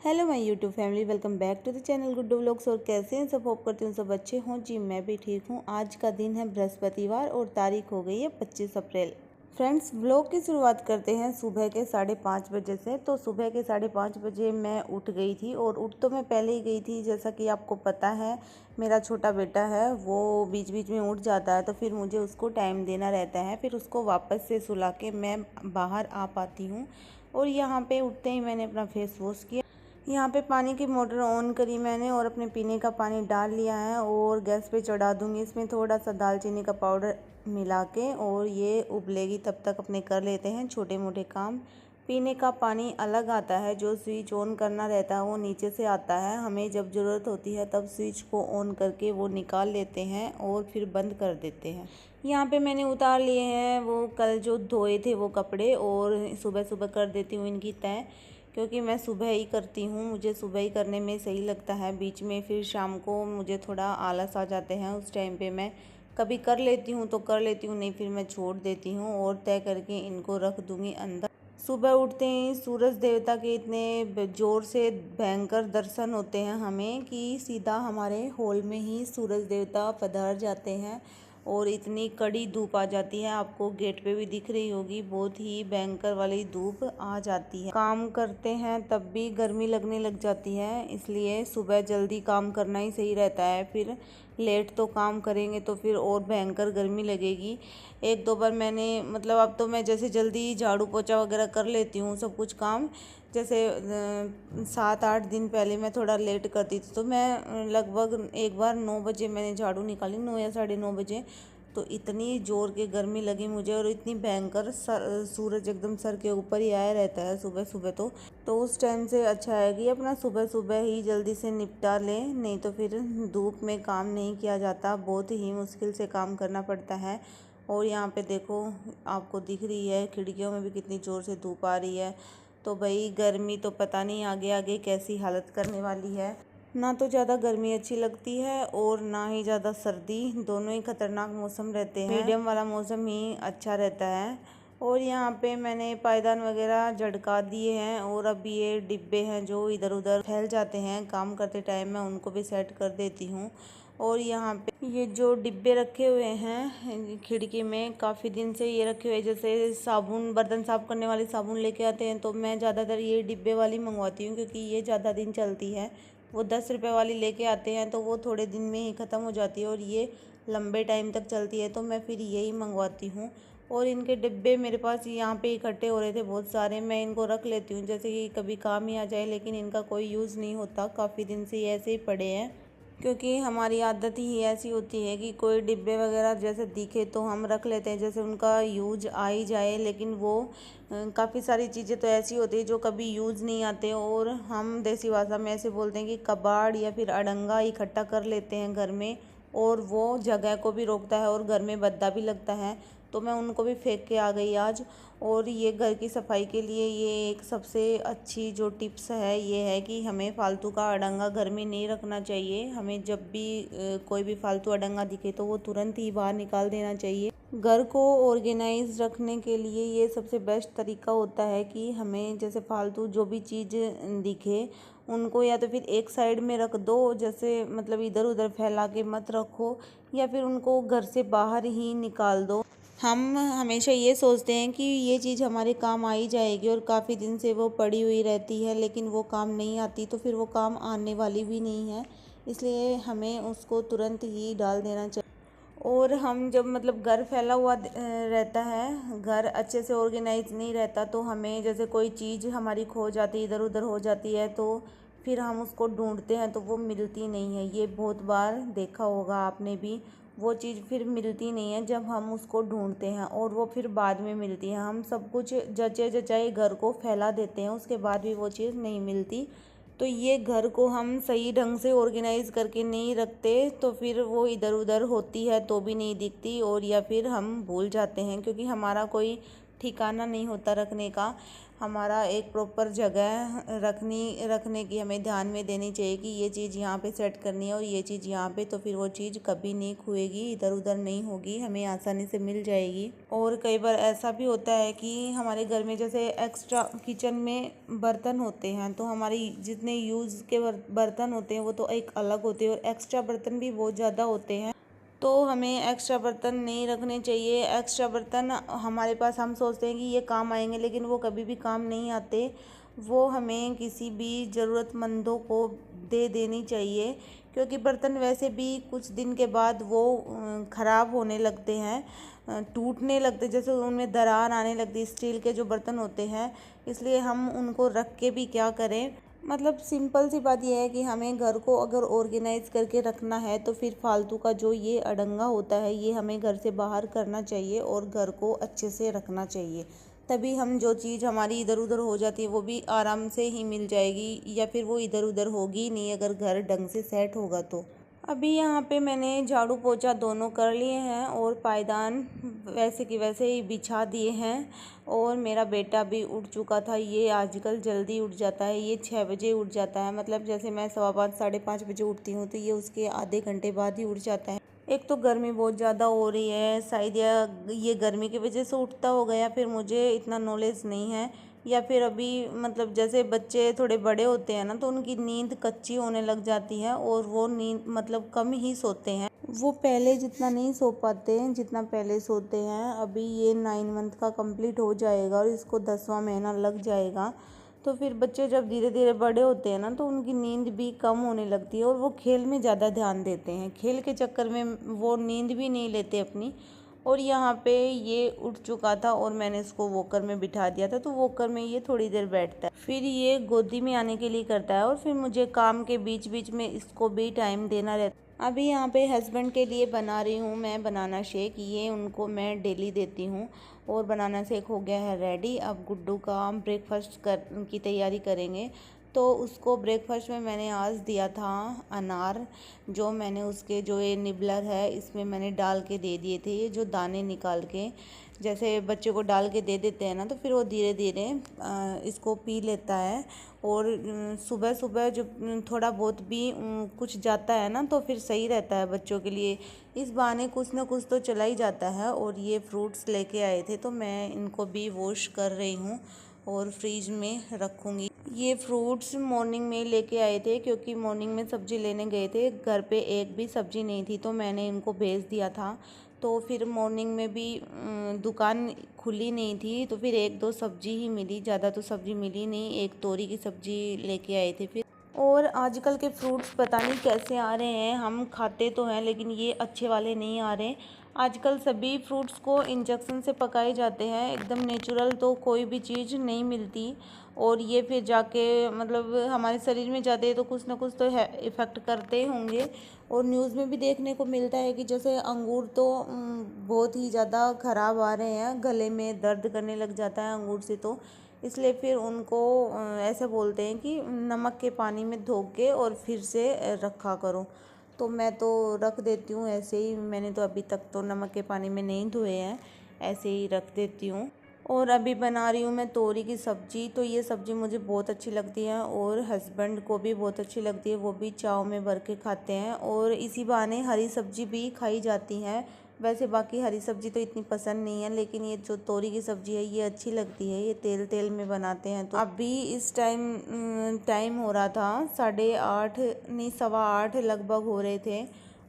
Hello my YouTube family, welcome back to the channel Guddu vlogs. और कैसे हैं सब? होप करती हूँ सब अच्छे हों। जी मैं भी ठीक हूँ। आज का दिन है बृहस्पतिवार और तारीख हो गई है 25 अप्रैल। फ्रेंड्स, व्लॉग की शुरुआत करते हैं सुबह के 5:30 बजे से। तो सुबह के 5:30 बजे मैं उठ गई थी और उठ तो मैं पहले ही गई थी। जैसा कि आपको पता है, मेरा छोटा बेटा है, वो बीच बीच में उठ जाता है, तो फिर मुझे उसको टाइम देना रहता है। फिर उसको वापस से सुला के मैं बाहर आ पाती हूँ। और यहाँ पे उठते ही मैंने अपना फेस वॉश किया। यहाँ पे पानी की मोटर ऑन करी मैंने और अपने पीने का पानी डाल लिया है और गैस पे चढ़ा दूँगी। इसमें थोड़ा सा दालचीनी का पाउडर मिला के और ये उबलेगी तब तक अपने कर लेते हैं छोटे मोटे काम। पीने का पानी अलग आता है, जो स्विच ऑन करना रहता है वो नीचे से आता है। हमें जब ज़रूरत होती है तब स्विच को ऑन करके वो निकाल लेते हैं और फिर बंद कर देते हैं। यहाँ पे मैंने उतार लिए हैं वो कल जो धोए थे वो कपड़े, और सुबह सुबह कर देती हूँ इनकी तय, क्योंकि मैं सुबह ही करती हूँ। मुझे सुबह ही करने में सही लगता है। बीच में फिर शाम को मुझे थोड़ा आलस आ जाते हैं। उस टाइम पे मैं कभी कर लेती हूँ तो कर लेती हूँ, नहीं फिर मैं छोड़ देती हूँ और तय करके इनको रख दूँगी अंदर। सुबह उठते ही सूरज देवता के इतने ज़ोर से भयंकर दर्शन होते हैं हमें कि सीधा हमारे हॉल में ही सूरज देवता पधार जाते हैं और इतनी कड़ी धूप आ जाती है। आपको गेट पे भी दिख रही होगी, बहुत ही भयंकर वाली धूप आ जाती है। काम करते हैं तब भी गर्मी लगने लग जाती है, इसलिए सुबह जल्दी काम करना ही सही रहता है। फिर लेट तो काम करेंगे तो फिर और भयंकर गर्मी लगेगी। एक दो बार मैंने अब तो मैं जैसे जल्दी झाड़ू पोछा वगैरह कर लेती हूँ सब कुछ काम। जैसे 7-8 दिन पहले मैं थोड़ा लेट करती थी, तो मैं लगभग एक बार 9 बजे मैंने झाड़ू निकाली, 9 या 9:30 बजे। तो इतनी ज़ोर की गर्मी लगी मुझे और इतनी भयंकर सूरज एकदम सर के ऊपर ही आया रहता है सुबह सुबह। तो उस टाइम से अच्छा है कि अपना सुबह सुबह ही जल्दी से निपटा लें, नहीं तो फिर धूप में काम नहीं किया जाता, बहुत ही मुश्किल से काम करना पड़ता है। और यहाँ पे देखो, आपको दिख रही है खिड़कियों में भी कितनी ज़ोर से धूप आ रही है। तो भाई गर्मी तो पता नहीं आगे आगे कैसी हालत करने वाली है। ना तो ज़्यादा गर्मी अच्छी लगती है और ना ही ज़्यादा सर्दी, दोनों ही खतरनाक मौसम रहते हैं। मीडियम वाला मौसम ही अच्छा रहता है। और यहाँ पे मैंने पायदान वगैरह झटका दिए हैं और अब ये डिब्बे हैं जो इधर उधर फैल जाते हैं काम करते टाइम, मैं उनको भी सेट कर देती हूँ। और यहाँ पे ये जो डिब्बे रखे हुए हैं खिड़की में, काफ़ी दिन से ये रखे हुए, जैसे साबुन, बर्तन साफ करने वाली साबुन लेके आते हैं तो मैं ज़्यादातर ये डिब्बे वाली मंगवाती हूँ, क्योंकि ये ज़्यादा दिन चलती है। वो 10 रुपये वाली लेके आते हैं तो वो थोड़े दिन में ही ख़त्म हो जाती है और ये लंबे टाइम तक चलती है, तो मैं फिर यही मंगवाती हूँ। और इनके डिब्बे मेरे पास यहाँ पे इकट्ठे हो रहे थे बहुत सारे, मैं इनको रख लेती हूँ जैसे कि कभी काम ही आ जाए, लेकिन इनका कोई यूज़ नहीं होता। काफ़ी दिन से ये ऐसे ही पड़े हैं, क्योंकि हमारी आदत ही ऐसी होती है कि कोई डिब्बे वगैरह जैसे दिखे तो हम रख लेते हैं, जैसे उनका यूज आ ही जाए। लेकिन वो काफ़ी सारी चीज़ें तो ऐसी होती है जो कभी यूज़ नहीं आते, और हम देसी भाषा में ऐसे बोलते हैं कि कबाड़ या फिर अड़ंगा इकट्ठा कर लेते हैं घर में, और वो जगह को भी रोकता है और घर में भद्दा भी लगता है। तो मैं उनको भी फेंक के आ गई आज। और ये घर की सफाई के लिए ये एक सबसे अच्छी जो टिप्स है ये है कि हमें फालतू का अड़ंगा घर में नहीं रखना चाहिए। हमें जब भी कोई भी फालतू अड़ंगा दिखे तो वो तुरंत ही बाहर निकाल देना चाहिए। घर को ऑर्गेनाइज रखने के लिए ये सबसे बेस्ट तरीका होता है कि हमें जैसे फालतू जो भी चीज़ दिखे उनको या तो फिर एक साइड में रख दो, जैसे इधर उधर फैला के मत रखो, या फिर उनको घर से बाहर ही निकाल दो। हम हमेशा ये सोचते हैं कि ये चीज़ हमारे काम आ ही जाएगी और काफ़ी दिन से वो पड़ी हुई रहती है, लेकिन वो काम नहीं आती, तो फिर वो काम आने वाली भी नहीं है। इसलिए हमें उसको तुरंत ही डाल देना चाहिए। और हम जब घर फैला हुआ रहता है, घर अच्छे से ऑर्गेनाइज नहीं रहता, तो हमें जैसे कोई चीज़ हमारी खो जाती है, इधर उधर हो जाती है, तो फिर हम उसको ढूंढते हैं तो वो मिलती नहीं है। ये बहुत बार देखा होगा आपने भी, वो चीज़ फिर मिलती नहीं है जब हम उसको ढूंढते हैं, और वो फिर बाद में मिलती है। हम सब कुछ जचे जचाए घर को फैला देते हैं, उसके बाद भी वो चीज़ नहीं मिलती। तो ये घर को हम सही ढंग से ऑर्गेनाइज करके नहीं रखते तो फिर वो इधर उधर होती है तो भी नहीं दिखती, और या फिर हम भूल जाते हैं, क्योंकि हमारा कोई ठिकाना नहीं होता रखने का। हमारा एक प्रॉपर जगह रखने की हमें ध्यान में देनी चाहिए कि ये चीज़ यहाँ पे सेट करनी है और ये चीज़ यहाँ पे, तो फिर वो चीज़ कभी नहीं खोएगी, इधर उधर नहीं होगी, हमें आसानी से मिल जाएगी। और कई बार ऐसा भी होता है कि हमारे घर में जैसे एक्स्ट्रा किचन में बर्तन होते हैं, तो हमारी जितने यूज़ के बर्तन होते हैं वो तो एक अलग होते हैं, और एक्स्ट्रा बर्तन भी बहुत ज़्यादा होते हैं, तो हमें एक्स्ट्रा बर्तन नहीं रखने चाहिए। एक्स्ट्रा बर्तन हमारे पास, हम सोचते हैं कि ये काम आएंगे, लेकिन वो कभी भी काम नहीं आते। वो हमें किसी भी ज़रूरतमंदों को दे देनी चाहिए, क्योंकि बर्तन वैसे भी कुछ दिन के बाद वो ख़राब होने लगते हैं, टूटने लगते, जैसे उनमें दरार आने लगती है, स्टील के जो बर्तन होते हैं। इसलिए हम उनको रख के भी क्या करें, मतलब सिंपल सी बात यह है कि हमें घर को अगर ऑर्गेनाइज करके रखना है, तो फिर फालतू का जो ये अड़ंगा होता है ये हमें घर से बाहर करना चाहिए और घर को अच्छे से रखना चाहिए। तभी हम जो चीज़ हमारी इधर उधर हो जाती है वो भी आराम से ही मिल जाएगी, या फिर वो इधर उधर होगी नहीं अगर घर ढंग से सेट होगा तो। अभी यहाँ पे मैंने झाड़ू पोछा दोनों कर लिए हैं और पायदान वैसे की वैसे ही बिछा दिए हैं। और मेरा बेटा भी उठ चुका था, ये आजकल जल्दी उठ जाता है, ये 6 बजे उठ जाता है। मतलब जैसे मैं 5:15 5:30 बजे उठती हूँ, तो ये उसके आधे घंटे बाद ही उठ जाता है। एक तो गर्मी बहुत ज़्यादा हो रही है, शायद या ये गर्मी की वजह से उठता होगा, या फिर मुझे इतना नॉलेज नहीं है, या फिर अभी मतलब जैसे बच्चे थोड़े बड़े होते हैं ना, तो उनकी नींद कच्ची होने लग जाती है और वो नींद मतलब कम ही सोते हैं, वो पहले जितना नहीं सो पाते हैं जितना पहले सोते हैं। अभी ये 9 मंथ का कंप्लीट हो जाएगा और इसको 10वां महीना लग जाएगा। तो फिर बच्चे जब धीरे धीरे बड़े होते हैं ना, तो उनकी नींद भी कम होने लगती है और वो खेल में ज़्यादा ध्यान देते हैं, खेल के चक्कर में वो नींद भी नहीं लेते अपनी। और यहाँ पे ये उठ चुका था और मैंने इसको वॉकर में बिठा दिया था, तो वॉकर में ये थोड़ी देर बैठता है, फिर ये गोदी में आने के लिए करता है, और फिर मुझे काम के बीच बीच में इसको भी टाइम देना रहता है। अभी यहाँ पे हस्बैंड के लिए बना रही हूँ मैं बनाना शेक, ये उनको मैं डेली देती हूँ। और बनाना शेक हो गया है रेडी। अब गुड्डू का ब्रेकफास्ट की तैयारी करेंगे। तो उसको ब्रेकफास्ट में मैंने आज दिया था अनार, जो मैंने उसके जो ये निबलर है इसमें मैंने डाल के दे दिए थे, ये जो दाने निकाल के जैसे बच्चे को डाल के दे देते हैं ना, तो फिर वो धीरे धीरे इसको पी लेता है। और सुबह सुबह जो थोड़ा बहुत भी कुछ जाता है ना, तो फिर सही रहता है बच्चों के लिए, इस बहाने कुछ ना कुछ तो चला ही जाता है। और ये फ्रूट्स लेके आए थे, तो मैं इनको भी वॉश कर रही हूँ और फ्रीज में रखूँगी। ये फ्रूट्स मॉर्निंग में लेके आए थे, क्योंकि मॉर्निंग में सब्ज़ी लेने गए थे, घर पे एक भी सब्ज़ी नहीं थी, तो मैंने इनको भेज दिया था। तो फिर मॉर्निंग में भी दुकान खुली नहीं थी, तो फिर 1-2 सब्ज़ी ही मिली, ज़्यादा तो सब्ज़ी मिली नहीं, एक तोरी की सब्ज़ी लेके आए थे फिर। और आजकल के फ्रूट्स पता नहीं कैसे आ रहे हैं, हम खाते तो हैं लेकिन ये अच्छे वाले नहीं आ रहे। आजकल सभी फ्रूट्स को इंजेक्शन से पकाए जाते हैं, एकदम नेचुरल तो कोई भी चीज़ नहीं मिलती। और ये फिर जाके मतलब हमारे शरीर में जाते हैं तो कुछ ना कुछ तो इफ़ेक्ट करते होंगे। और न्यूज़ में भी देखने को मिलता है कि जैसे अंगूर तो बहुत ही ज़्यादा ख़राब आ रहे हैं, गले में दर्द करने लग जाता है अंगूर से, तो इसलिए फिर उनको ऐसे बोलते हैं कि नमक के पानी में धो के और फिर से रखा करो। तो मैं तो रख देती हूँ ऐसे ही, मैंने तो अभी तक तो नमक के पानी में नहीं धोए हैं, ऐसे ही रख देती हूँ। और अभी बना रही हूँ मैं तोरी की सब्ज़ी। तो ये सब्ज़ी मुझे बहुत अच्छी लगती है और हस्बैंड को भी बहुत अच्छी लगती है, वो भी चाव में भर के खाते हैं। और इसी बहाने हरी सब्ज़ी भी खाई जाती है। वैसे बाकी हरी सब्ज़ी तो इतनी पसंद नहीं है, लेकिन ये जो तोरी की सब्ज़ी है ये अच्छी लगती है, ये तेल तेल में बनाते हैं। तो अभी इस टाइम हो रहा था 8:30 नहीं 8:15 लगभग हो रहे थे,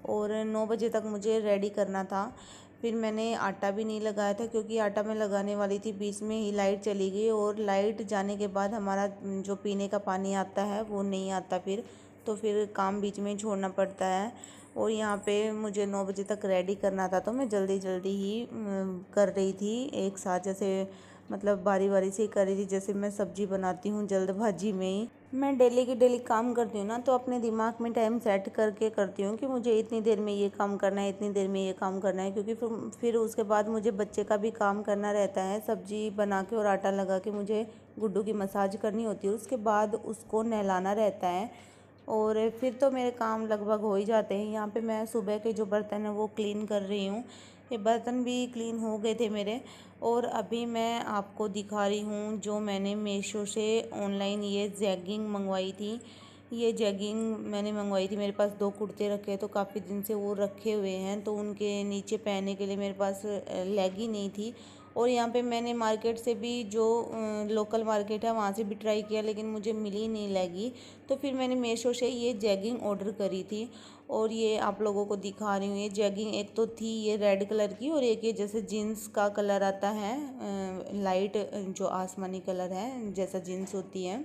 और 9 बजे तक मुझे रेडी करना था। फिर मैंने आटा भी नहीं लगाया था, क्योंकि आटा मैं लगाने वाली थी, बीच में ही लाइट चली गई, और लाइट जाने के बाद हमारा जो पीने का पानी आता है वो नहीं आता फिर, तो फिर काम बीच में छोड़ना पड़ता है। और यहाँ पे मुझे 9 बजे तक रेडी करना था, तो मैं जल्दी जल्दी ही कर रही थी एक साथ, जैसे मतलब बारी बारी से ही कर रही थी, जैसे मैं सब्ज़ी बनाती हूँ जल्दबाजी में ही। मैं डेली की डेली काम करती हूँ ना, तो अपने दिमाग में टाइम सेट करके करती हूँ कि मुझे इतनी देर में ये काम करना है, इतनी देर में ये काम करना है, क्योंकि फिर उसके बाद मुझे बच्चे का भी काम करना रहता है। सब्ज़ी बना के और आटा लगा के मुझे गुड्डू की मसाज करनी होती है, उसके बाद उसको नहलाना रहता है, और फिर तो मेरे काम लगभग हो ही जाते हैं। यहाँ पे मैं सुबह के जो बर्तन है वो क्लीन कर रही हूँ। ये बर्तन भी क्लीन हो गए थे मेरे। और अभी मैं आपको दिखा रही हूँ जो मैंने मीशो से ऑनलाइन ये जैगिंग मंगवाई थी। ये जैगिंग मैंने मंगवाई थी, मेरे पास 2 कुर्ते रखे तो काफ़ी दिन से वो रखे हुए हैं, तो उनके नीचे पहनने के लिए मेरे पास लेगी नहीं थी। और यहाँ पे मैंने मार्केट से भी जो लोकल मार्केट है वहाँ से भी ट्राई किया, लेकिन मुझे मिली नहीं लेगी। तो फिर मैंने मीशो से ये जैगिंग ऑर्डर करी थी और ये आप लोगों को दिखा रही हूँ। ये जैगिंग एक तो थी ये रेड कलर की, और एक ये जैसे जीन्स का कलर आता है, लाइट जो आसमानी कलर है जैसा जीन्स होती है,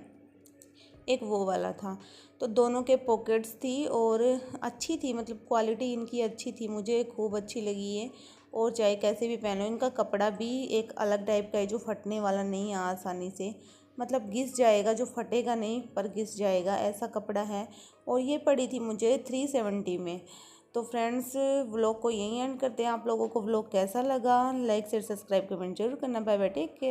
एक वो वाला था। तो दोनों के पॉकेट्स थी और अच्छी थी, मतलब क्वालिटी इनकी अच्छी थी, मुझे खूब अच्छी लगी ये। और चाहे कैसे भी पहनो, इनका कपड़ा भी एक अलग टाइप का है जो फटने वाला नहीं है आसानी से, मतलब घिस जाएगा, जो फटेगा नहीं पर घिस जाएगा, ऐसा कपड़ा है। और ये पड़ी थी मुझे 370 में। तो फ्रेंड्स व्लॉग को यहीं एंड करते हैं। आप लोगों को व्लॉग कैसा लगा, लाइक शेयर सब्सक्राइब कमेंट जरूर करना। Bye bye, take care.